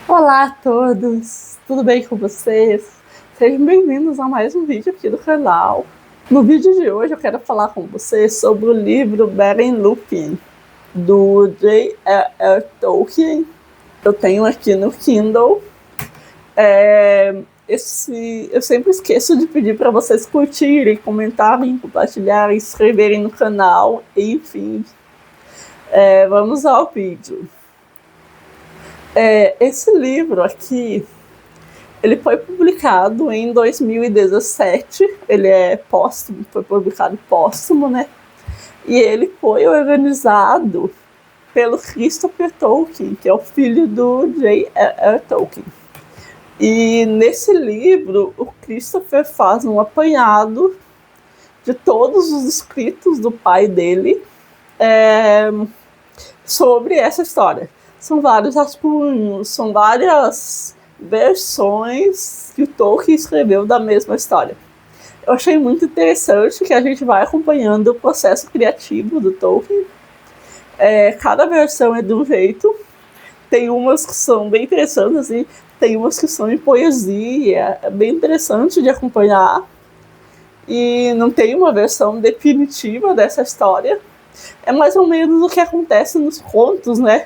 Olá a todos, tudo bem com vocês? Sejam bem-vindos a mais um vídeo aqui do canal. No vídeo de hoje eu quero falar com vocês sobre o livro Beren Lúthien, do J.R.R. Tolkien. Eu tenho aqui no Kindle. Eu sempre esqueço de pedir para vocês curtirem, comentarem, compartilharem, inscreverem no canal, enfim. Vamos ao vídeo. Esse livro aqui, ele foi publicado em 2017, ele é póstumo, foi publicado póstumo, né? E ele foi organizado pelo Christopher Tolkien, que é o filho do J.R.R. Tolkien. E nesse livro, o Christopher faz um apanhado de todos os escritos do pai dele sobre essa história. São vários rascunhos, são várias versões que o Tolkien escreveu da mesma história. Eu achei muito interessante que a gente vai acompanhando o processo criativo do Tolkien. Cada versão é de um jeito. Tem umas que são bem interessantes, assim, tem umas que são em poesia, é bem interessante de acompanhar. E não tem uma versão definitiva dessa história. É mais ou menos o que acontece nos contos, né?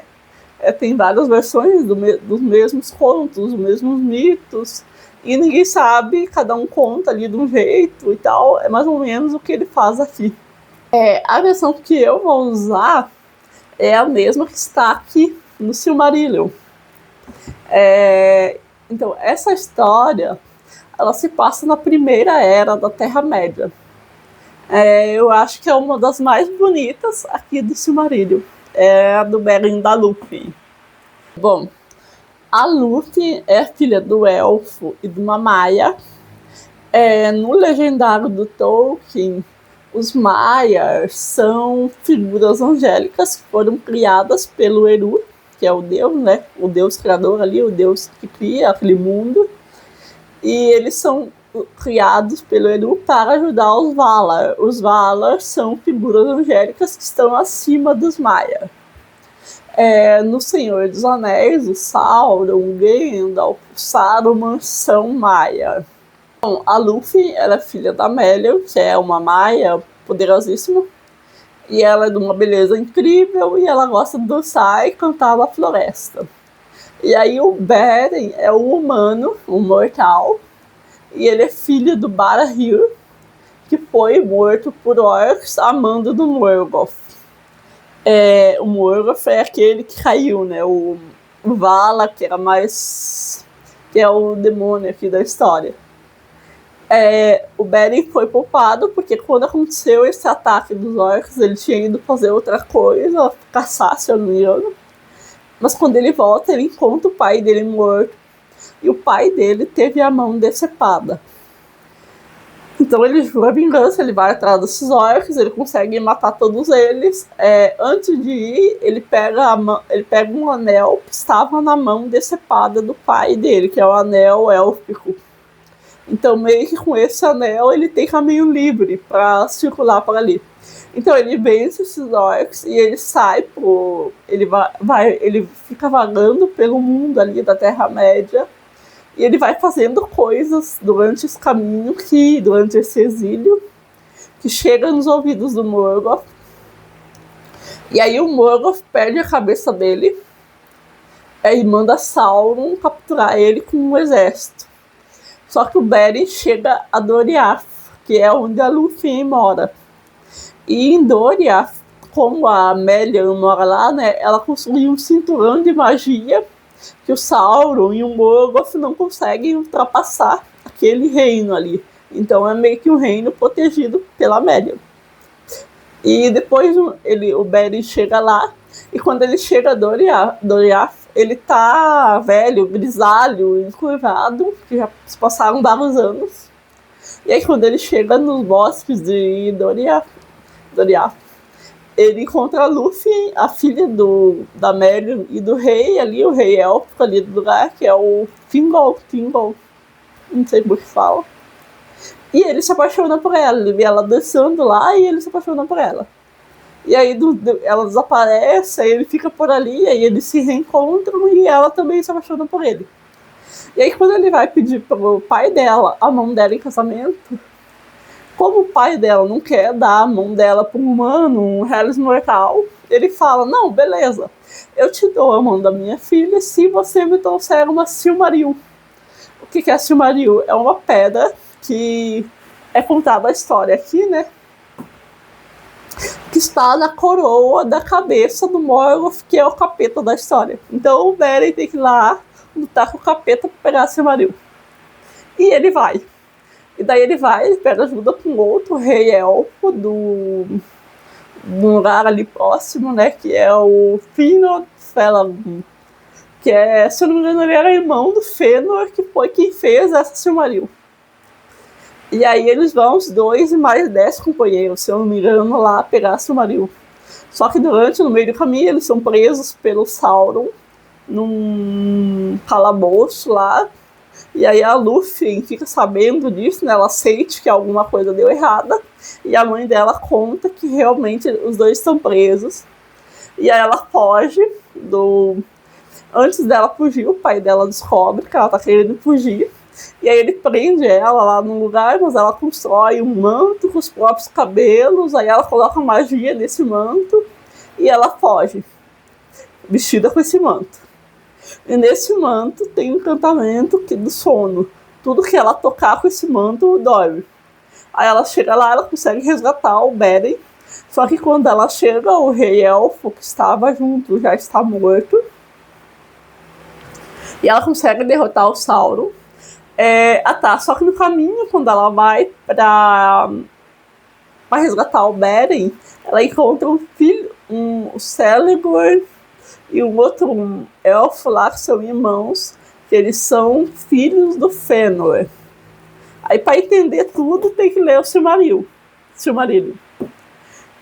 Tem várias versões dos mesmos contos, dos mesmos mitos, e ninguém sabe, cada um conta ali de um jeito e tal. É mais ou menos o que ele faz aqui. A versão que eu vou usar é a mesma que está aqui no Silmarillion. Então, essa história, ela se passa na primeira era da Terra-média. Eu acho que é uma das mais bonitas aqui do Silmarillion. É a do Beren da Lúthien. Bom, a Lúthien é filha do elfo e de uma maia. No legendário do Tolkien, os maias são figuras angélicas que foram criadas pelo Eru, que é o deus, né? O deus criador ali, o deus que cria aquele mundo. E eles são criados pelo Eru para ajudar os Valar. Os Valar são figuras angélicas que estão acima dos Maia. No Senhor dos Anéis, o Sauron, o Gandalf, o Saruman são Maia. Bom, a Lúthien, ela é filha da Melian, que é uma Maia poderosíssima. E ela é de uma beleza incrível e ela gosta de dançar e cantar na floresta. E aí o Beren é um humano, um mortal, e ele é filho do Barahir, que foi morto por orcs a mando do Morgoth. O Morgoth é aquele que caiu, né? O Vala, que era mais... que é o demônio aqui da história. O Beren foi poupado porque quando aconteceu esse ataque dos orcs, ele tinha ido fazer outra coisa, caçar, se eu não me engano. Mas quando ele volta, ele encontra o pai dele morto. E o pai dele teve a mão decepada. Então ele jura vingança, ele vai atrás desses orcs, ele consegue matar todos eles. Antes de ir, ele pega um anel que estava na mão decepada do pai dele, que é o anel élfico. Então meio que com esse anel ele tem caminho livre para circular por ali. Então ele vence esses orcs e ele sai ele fica vagando pelo mundo ali da Terra-média. E ele vai fazendo coisas durante esse caminho, durante esse exílio, que chega nos ouvidos do Morgoth. E aí o Morgoth perde a cabeça dele e manda Sauron capturar ele com um exército. Só que o Beren chega a Doriath, que é onde a Lúthien mora. E em Doriath, como a Melian mora lá, né, ela construiu um cinturão de magia que o Sauron e o Morgoth não conseguem ultrapassar aquele reino ali. Então é meio que um reino protegido pela Melian. E depois o Beren chega lá, e quando ele chega a Doriath, ele tá velho, grisalho, encurvado, que já se passaram vários anos. E aí quando ele chega nos bosques de Doriath, ele encontra a Lúthien, a filha da Melian e do rei ali, o rei élfico ali do lugar, que é o Thingol, não sei como que fala. E ele se apaixona por ela, ele vê ela dançando lá e ele se apaixona por ela. E aí ela desaparece, aí ele fica por ali, aí eles se reencontram e ela também se apaixona por ele. E aí quando ele vai pedir pro pai dela a mão dela em casamento, como o pai dela não quer dar a mão dela para um humano, um Hellis mortal, ele fala, não, beleza, eu te dou a mão da minha filha se você me trouxer uma Silmaril. O que é a Silmaril? É uma pedra que é contada a história aqui, né? Que está na coroa da cabeça do Morgoth, que é o capeta da história. Então o Beren tem que ir lá lutar com o capeta para pegar a Silmaril. E ele vai. E daí ele pega ajuda com outro rei elfo do lugar ali próximo, né? Que é o Finrod Felagund. Que é, se eu não me engano, ele era irmão do Fëanor, que foi quem fez essa Silmaril. E aí eles vão, os dois e mais 10 companheiros, se eu não me engano, lá pegar a Silmaril. Só que no meio do caminho, eles são presos pelo Sauron num calabouço lá. E aí a Lúthien fica sabendo disso, né? Ela sente que alguma coisa deu errada. E a mãe dela conta que realmente os dois estão presos. E aí ela foge do... Antes dela fugir, o pai dela descobre que ela tá querendo fugir. E aí ele prende ela lá num lugar, mas ela constrói um manto com os próprios cabelos. Aí ela coloca magia nesse manto e ela foge, vestida com esse manto. E nesse manto tem um encantamento do sono. Tudo que ela tocar com esse manto dorme. Aí ela chega lá, ela consegue resgatar o Beren. Só que quando ela chega, o rei elfo que estava junto já está morto. E ela consegue derrotar o Sauron. Só que no caminho, quando ela vai para resgatar o Beren, ela encontra um filho, o Celeborn e um outro elfo lá que são irmãos, que eles são filhos do Fëanor. Aí para entender tudo tem que ler o Silmarillion.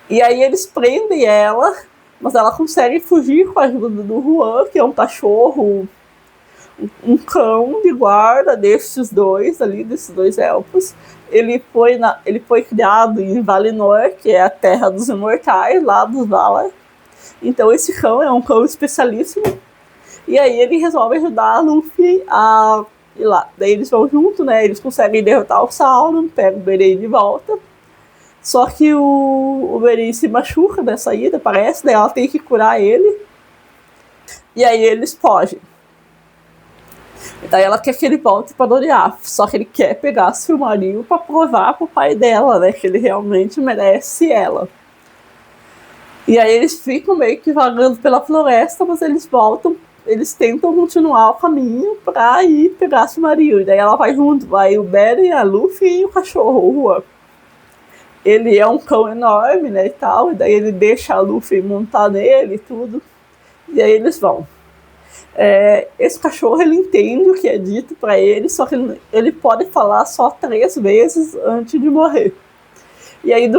E aí eles prendem ela, mas ela consegue fugir com a ajuda do Huan, que é um cachorro, um cão de guarda desses dois elfos. Ele foi criado em Valinor, que é a terra dos imortais, lá dos Valar. Então esse cão é um cão especialíssimo. E aí ele resolve ajudar a Lúthien a ir lá. Daí eles vão junto, né? Eles conseguem derrotar o Sauron, pegam o Beren de volta. Só que o Beren se machuca nessa ida, parece. Daí ela tem que curar ele. E aí eles fogem. Daí ela quer que ele volte para Doriath. Só que ele quer pegar a Silmaril para provar pro pai dela, né? Que ele realmente merece ela. E aí eles ficam meio que vagando pela floresta, mas eles voltam, eles tentam continuar o caminho pra ir pegar a Silmaril. E daí ela vai junto, vai o Beren, a Lúthien e o cachorro, o Huan. Ele é um cão enorme, né, e tal, e daí ele deixa a Lúthien montar nele e tudo. E aí eles vão. Esse cachorro, ele entende o que é dito pra ele, só que ele pode falar só 3 vezes antes de morrer. E aí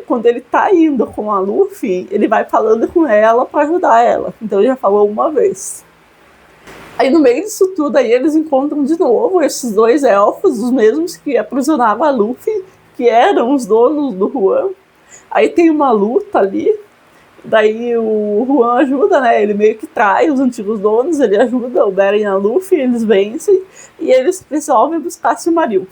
quando ele tá indo com a Lúthien, ele vai falando com ela para ajudar ela. Então ele já falou uma vez. Aí no meio disso tudo, aí eles encontram de novo esses 2 elfos, os mesmos que aprisionavam a Lúthien, que eram os donos do Huan. Aí tem uma luta ali, daí o Huan ajuda, né? Ele meio que trai os antigos donos, ele ajuda o Beren e a Lúthien, eles vencem, e eles resolvem buscar Silmaril.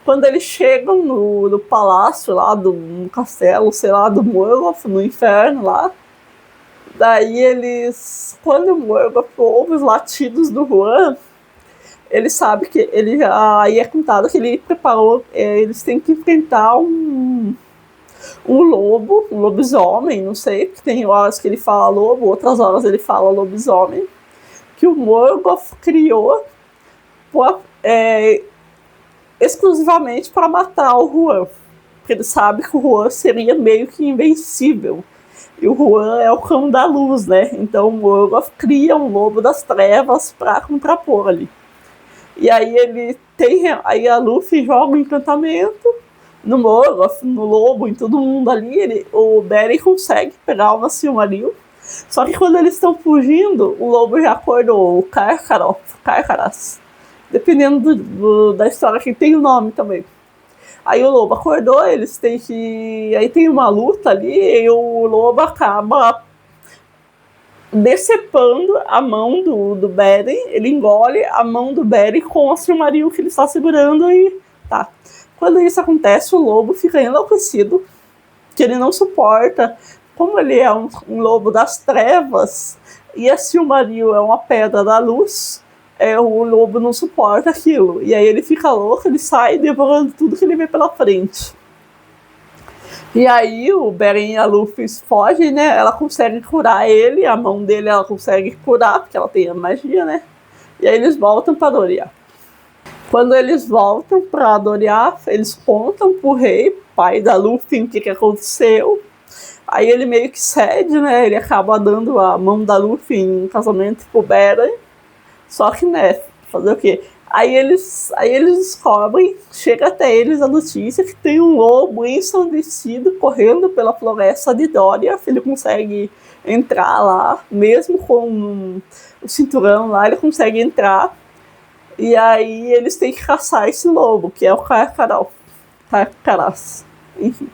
Quando eles chegam no palácio lá, no castelo, sei lá, do Morgoth, no inferno lá, daí quando o Morgoth ouve os latidos do Huan, ele sabe que aí é contado que ele preparou, eles têm que enfrentar um lobo, um lobisomem, não sei, porque tem horas que ele fala lobo, outras horas ele fala lobisomem, que o Morgoth criou exclusivamente para matar o Huan, porque ele sabe que o Huan seria meio que invencível. E o Huan é o cão da luz, né? Então o Morgoth cria um lobo das trevas para contrapor ali. E aí aí a Lúthien joga um encantamento no Morgoth, no lobo, em todo mundo ali. O Beren consegue pegar uma Silmaril. Só que quando eles estão fugindo, o lobo já acordou o Carcaras. Dependendo da história, que tem o nome também. Aí o lobo acordou, eles têm que... Aí tem uma luta ali e o lobo acaba decepando a mão do Beren, ele engole a mão do Beren com a Silmaril que ele está segurando e tá. Quando isso acontece, o lobo fica enlouquecido, que ele não suporta, como ele é um lobo das trevas e a Silmaril é uma pedra da luz, o lobo não suporta aquilo. E aí ele fica louco, ele sai devorando tudo que ele vê pela frente. E aí o Beren e a Luffy fogem, né? Ela consegue curar ele, a mão dele ela consegue curar, porque ela tem a magia, né? E aí eles voltam para Doriath. Quando eles voltam para Doriath, eles contam pro rei, pai da Luffy, o que aconteceu. Aí ele meio que cede, né? Ele acaba dando a mão da Luffy em casamento pro Beren. Só que, né, fazer o quê? Aí eles descobrem, chega até eles a notícia que tem um lobo ensandecido correndo pela floresta de Doriath. Ele consegue entrar lá, mesmo com o cinturão lá, ele consegue entrar. E aí eles têm que caçar esse lobo, que é o Carcarás. Enfim.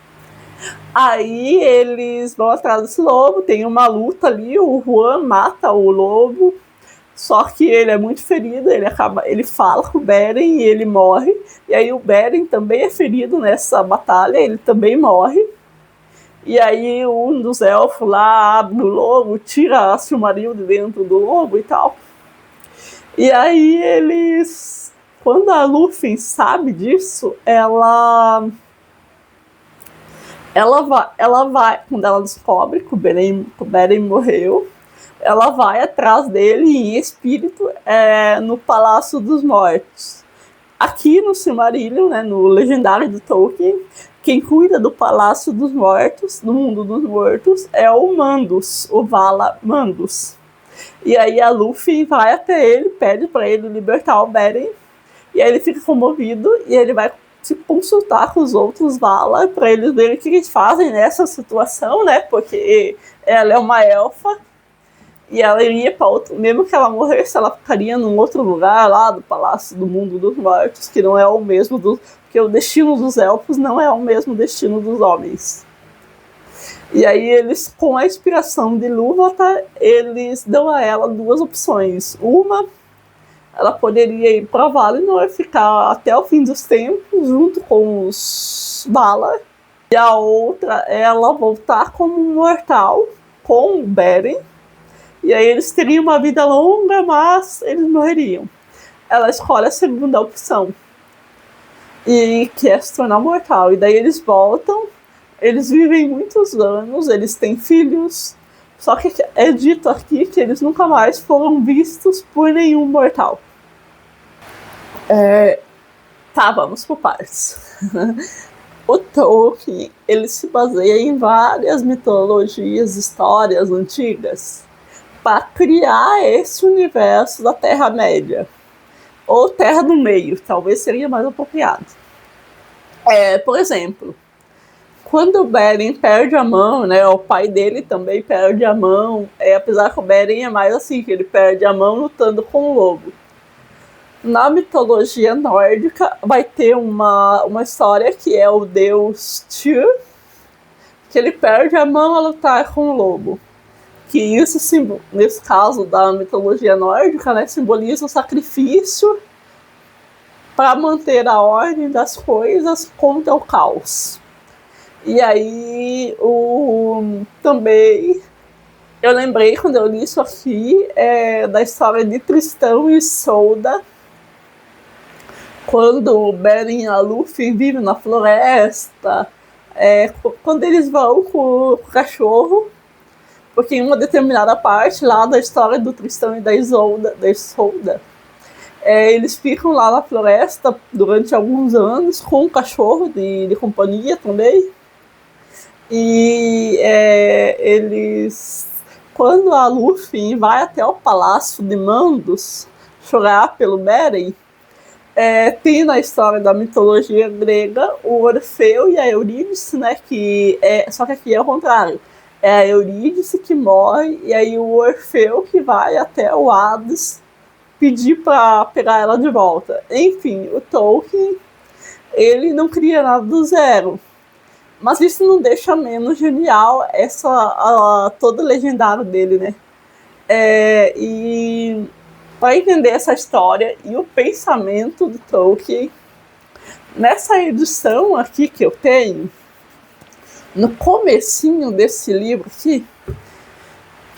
Aí eles vão atrás desse lobo, tem uma luta ali, o Juan mata o lobo. Só que ele é muito ferido, ele fala com o Beren e ele morre. E aí o Beren também é ferido nessa batalha, ele também morre. E aí um dos elfos lá abre o lobo, tira a Silmaril de dentro do lobo e tal. E aí eles... Quando a Luffy sabe disso, ela vai, quando ela descobre que o Beren morreu, ela vai atrás dele em espírito no Palácio dos Mortos. Aqui no Silmarillion, né, no Legendário de Tolkien, quem cuida do Palácio dos Mortos, do Mundo dos Mortos, é o Mandus, o Vala Mandus. E aí a Luffy vai até ele, pede para ele libertar o Beren, e aí ele fica comovido e ele vai se consultar com os outros Vala para eles verem o que eles fazem nessa situação, né? Porque ela é uma elfa e ela iria para outro, mesmo que ela morresse, ela ficaria num outro lugar lá do Palácio do Mundo dos Mortos, que não é o mesmo porque o destino dos elfos não é o mesmo destino dos homens. E aí eles, com a inspiração de Ilúvatar, eles dão a ela duas opções. Uma, ela poderia ir para Valinor e ficar até o fim dos tempos junto com os Valar. E a outra é ela voltar como um mortal com o Beren. E aí eles teriam uma vida longa, mas eles morreriam. Ela escolhe a segunda opção, e que é se tornar mortal. E daí eles voltam, eles vivem muitos anos, eles têm filhos, só que é dito aqui que eles nunca mais foram vistos por nenhum mortal. Tá, vamos por partes. O Tolkien, ele se baseia em várias mitologias, histórias antigas, para criar esse universo da Terra-média. Ou Terra do Meio, talvez seria mais apropriado. Por exemplo, quando o Beren perde a mão, né, o pai dele também perde a mão, apesar que o Beren é mais assim, que ele perde a mão lutando com o lobo. Na mitologia nórdica vai ter uma história que é o deus Tyr, que ele perde a mão a lutar com o lobo. Que isso, nesse caso da mitologia nórdica, né, simboliza o sacrifício para manter a ordem das coisas contra o caos. E aí, também, eu lembrei, quando eu li isso aqui, da história de Tristão e Isolda, quando o Beren e a Luffy vivem na floresta, quando eles vão com o cachorro, porque em uma determinada parte lá da história do Tristão e da Isolda, eles ficam lá na floresta durante alguns anos com um cachorro de companhia também. E eles, quando a Luffy vai até o Palácio de Mandus chorar pelo Beren, tem na história da mitologia grega o Orfeu e a Eurídice, né, só que aqui é o contrário. É a Eurídice que morre, e aí o Orfeu que vai até o Hades pedir para pegar ela de volta. Enfim, o Tolkien, ele não cria nada do zero. Mas isso não deixa menos genial todo o legendário dele, né? E para entender essa história e o pensamento do Tolkien, nessa edição aqui que eu tenho, no comecinho desse livro aqui,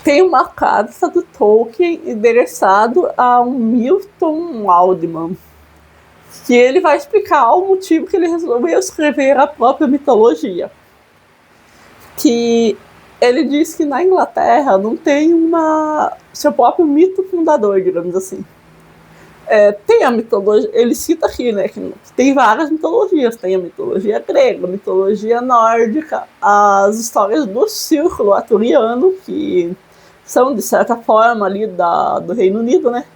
tem uma carta do Tolkien endereçado a um Milton Waldman, que ele vai explicar o motivo que ele resolveu escrever a própria mitologia. Que ele diz que na Inglaterra não tem seu próprio mito fundador, digamos assim. Tem a mitologia, ele cita aqui, né, que tem várias mitologias, tem a mitologia grega, a mitologia nórdica, as histórias do círculo arturiano, que são, de certa forma, ali do Reino Unido, né?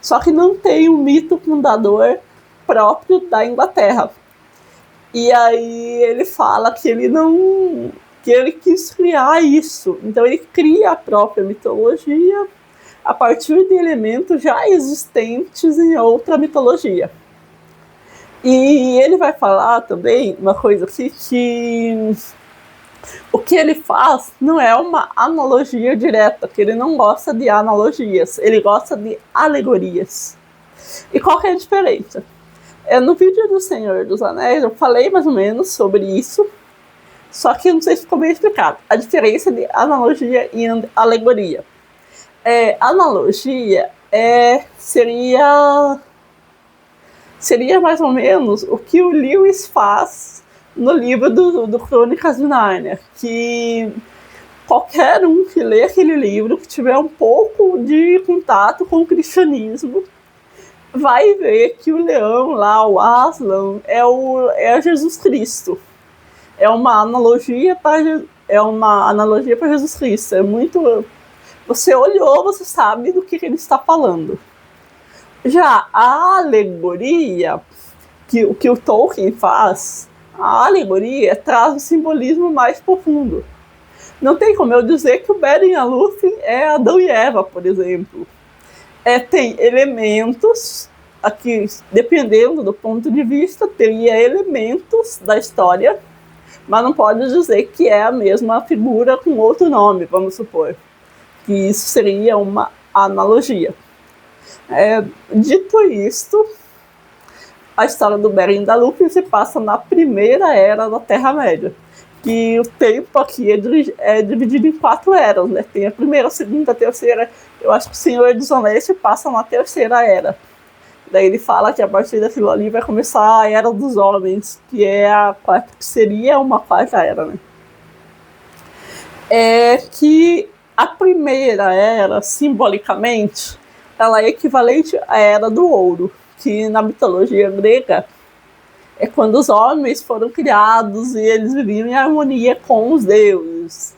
Só que não tem um mito fundador próprio da Inglaterra. E aí ele fala que ele quis criar isso. Então ele cria a própria mitologia a partir de elementos já existentes em outra mitologia. E ele vai falar também uma coisa assim, que o que ele faz não é uma analogia direta, que ele não gosta de analogias, ele gosta de alegorias. E qual que é a diferença? No vídeo do Senhor dos Anéis eu falei mais ou menos sobre isso, só que não sei se ficou bem explicado. A diferença de analogia e alegoria. Analogia seria mais ou menos o que o Lewis faz no livro do Crônicas de Nárnia, que qualquer um que lê aquele livro, que tiver um pouco de contato com o cristianismo, vai ver que o leão lá, o Aslan, é Jesus Cristo. É uma analogia para Jesus Cristo. É muito... Você olhou, você sabe do que ele está falando. Já a alegoria, o que o Tolkien faz, a alegoria traz um simbolismo mais profundo. Não tem como eu dizer que o Beren e a Lúthien é Adão e Eva, por exemplo. Tem elementos, aqui, dependendo do ponto de vista, teria elementos da história, mas não pode dizer que é a mesma figura com outro nome, vamos supor. Que isso seria uma analogia. Dito isto, a história do Beren e da Lúthien se passa na primeira era da Terra-média, que o tempo aqui é dividido em 4 eras, né? Tem a primeira, a segunda, a terceira. Eu acho que o Senhor dos Anéis se passa na terceira era. Daí ele fala que a partir daquilo ali vai começar a Era dos Homens, que seria uma 4ª era, né? Que a primeira era, simbolicamente, ela é equivalente à Era do Ouro, que na mitologia grega é quando os homens foram criados e eles viviam em harmonia com os deuses.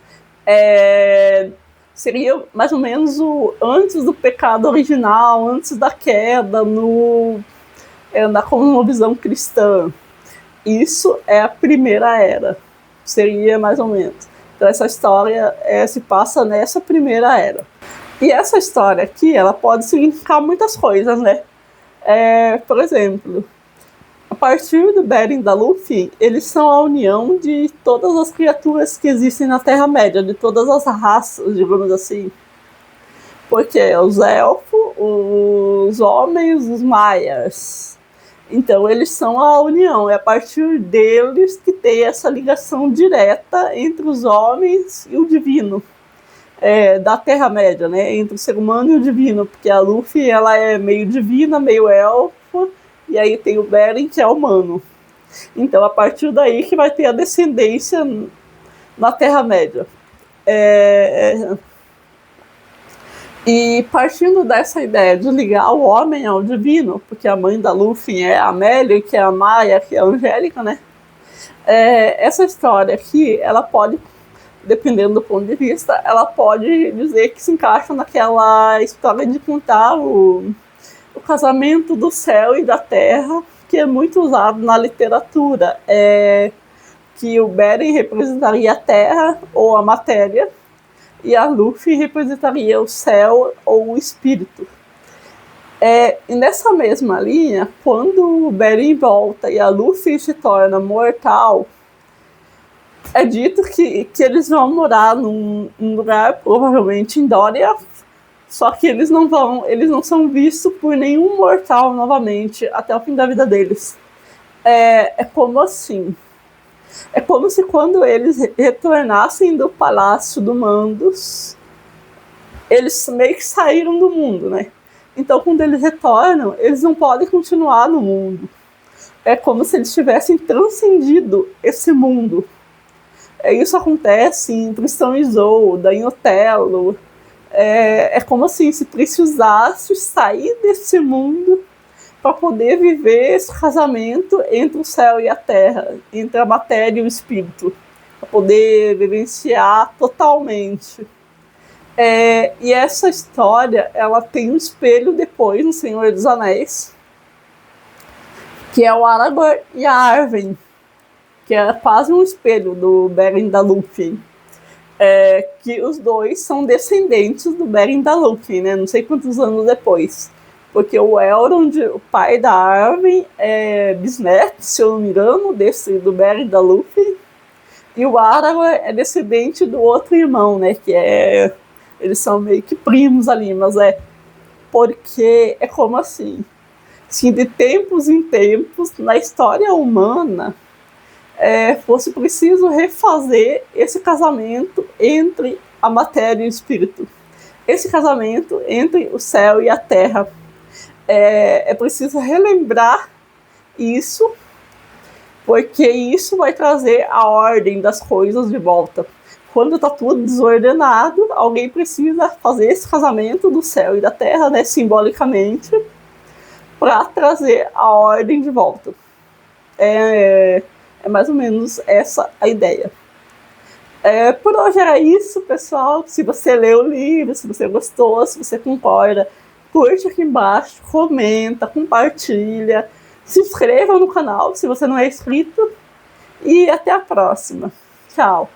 Seria mais ou menos antes do pecado original, antes da queda, na cosmovisão cristã. Isso é a primeira era, seria mais ou menos. Então essa história se passa nessa primeira era. E essa história aqui, ela pode significar muitas coisas, né? Por exemplo, a partir do Beren e da Lúthien, eles são a união de todas as criaturas que existem na Terra-média, de todas as raças, digamos assim. Porque os elfos, os homens, os maias. Então eles são a união, é a partir deles que tem essa ligação direta entre os homens e o divino. Da Terra-média, né? Entre o ser humano e o divino, porque a Lúthien, ela é meio divina, meio elfa, e aí tem o Beren, que é humano. Então, a partir daí que vai ter a descendência na Terra-média. E partindo dessa ideia de ligar o homem ao divino, porque a mãe da Lúthien é a Amélia, que é a Maia, que é a Angélica, né? Essa história aqui, ela pode, dependendo do ponto de vista, ela pode dizer que se encaixa naquela história de contar o casamento do céu e da terra, que é muito usado na literatura. Que o Beren representaria a terra ou a matéria, e a Lúthien representaria o céu ou o espírito. E nessa mesma linha, quando o Beren volta e a Luffy se torna mortal, é dito que eles vão morar num lugar, provavelmente em Doria, só que eles não são vistos por nenhum mortal novamente até o fim da vida deles. É como assim? É como se quando eles retornassem do Palácio do Mandos, eles meio que saíram do mundo, né? Então, quando eles retornam, eles não podem continuar no mundo. É como se eles tivessem transcendido esse mundo. Isso acontece em Tristão e Isolda, em Otelo. É como assim, se precisasse sair desse mundo para poder viver esse casamento entre o céu e a terra, entre a matéria e o espírito, para poder vivenciar totalmente. E essa história, ela tem um espelho depois no Senhor dos Anéis, que é o Aragorn e a Arwen, que é quase um espelho do Beren da Luthien. Que os dois são descendentes do Beren da Luthien, né? Não sei quantos anos depois. Porque o Elrond, o pai da Arwen, é bisneto, se eu não me engano, do Beren da Luthien. E o Aragorn é descendente do outro irmão, né? Eles são meio que primos ali, mas porque é como assim, de tempos em tempos, na história humana, fosse preciso refazer esse casamento entre a matéria e o espírito. Esse casamento entre o céu e a terra. É preciso relembrar isso, porque isso vai trazer a ordem das coisas de volta. Quando está tudo desordenado, alguém precisa fazer esse casamento do céu e da terra, né, simbolicamente, para trazer a ordem de volta. É mais ou menos essa a ideia. Por hoje era isso, pessoal. Se você leu o livro, se você gostou, se você concorda, curte aqui embaixo, comenta, compartilha, se inscreva no canal se você não é inscrito e até a próxima. Tchau!